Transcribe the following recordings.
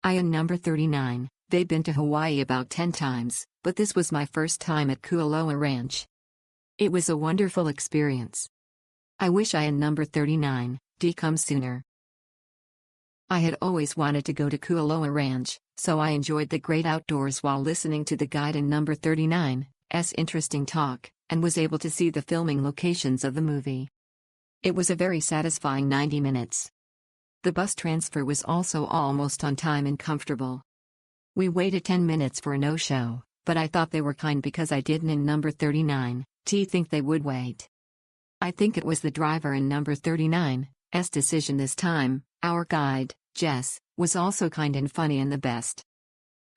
Ian number 39, they've been to Hawaii about 10 times, but this was my first time at Kualoa Ranch. It was a wonderful experience. I wish Ian number 39, D come sooner. I had always wanted to go to Kualoa Ranch, so I enjoyed the great outdoors while listening to the guide in number 39's interesting talk, and was able to see the filming locations of the movie. It was a very satisfying 90 minutes. The bus transfer was also almost on time and comfortable. We waited 10 minutes for a no-show, but I thought they were kind because I didn't in number 39 think they would wait. I think it was the driver in number 39's decision this time. Our guide, Jess, was also kind and funny and the best.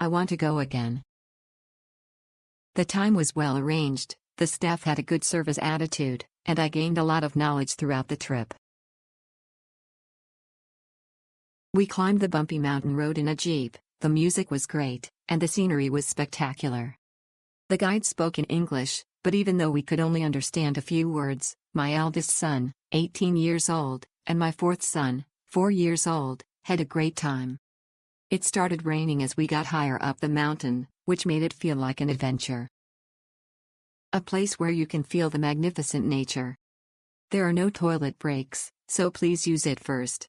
I want to go again. The time was well arranged, the staff had a good service attitude, and I gained a lot of knowledge throughout the trip. We climbed the bumpy mountain road in a Jeep, the music was great, and the scenery was spectacular. The guide spoke in English, but even though we could only understand a few words, my eldest son, 18 years old, and my fourth son, 4 years old, had a great time. It started raining as we got higher up the mountain, which made it feel like an adventure. A place where you can feel the magnificent nature. There are no toilet breaks, so please use it first.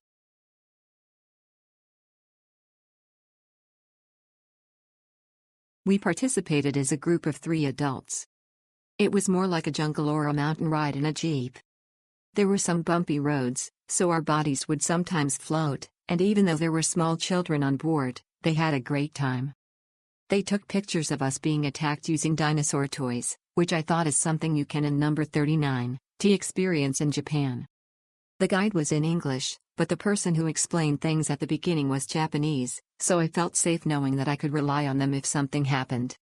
We participated as a group of 3 adults. It was more like a jungle or a mountain ride in a Jeep. There were some bumpy roads, so our bodies would sometimes float, and even though there were small children on board, they had a great time. They took pictures of us being attacked using dinosaur toys, which I thought is something you can in number 39 experience in Japan. The guide was in English, but the person who explained things at the beginning was Japanese, so I felt safe knowing that I could rely on them if something happened.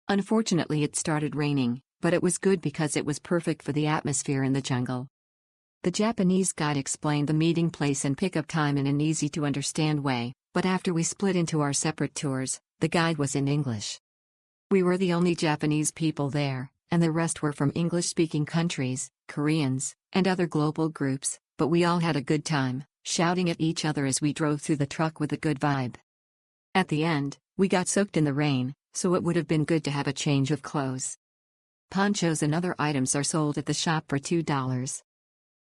Unfortunately, it started raining, but it was good because it was perfect for the atmosphere in the jungle. The Japanese guide explained the meeting place and pickup time in an easy-to-understand way, but after we split into our separate tours, the guide was in English. We were the only Japanese people there, and the rest were from English-speaking countries, Koreans, and other global groups, but we all had a good time, shouting at each other as we drove through the truck with a good vibe. At the end, we got soaked in the rain, so it would have been good to have a change of clothes. Ponchos and other items are sold at the shop for $2.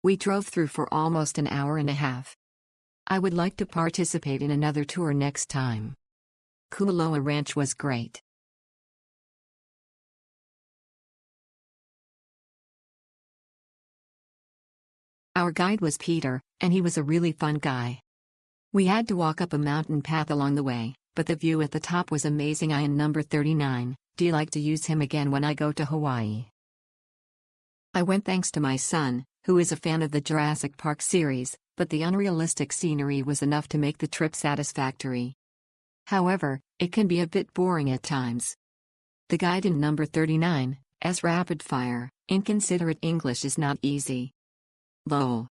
We drove through for almost an hour and a half. I would like to participate in another tour next time. Kualoa Ranch was great. Our guide was Peter, and he was a really fun guy. We had to walk up a mountain path along the way, but the view at the top was amazing. I am number 39. Do you like to use him again when I go to Hawaii? I went thanks to my son, who is a fan of the Jurassic Park series, but the unrealistic scenery was enough to make the trip satisfactory. However, it can be a bit boring at times. The guide in number 39's rapid-fire, inconsiderate English is not easy. Lol.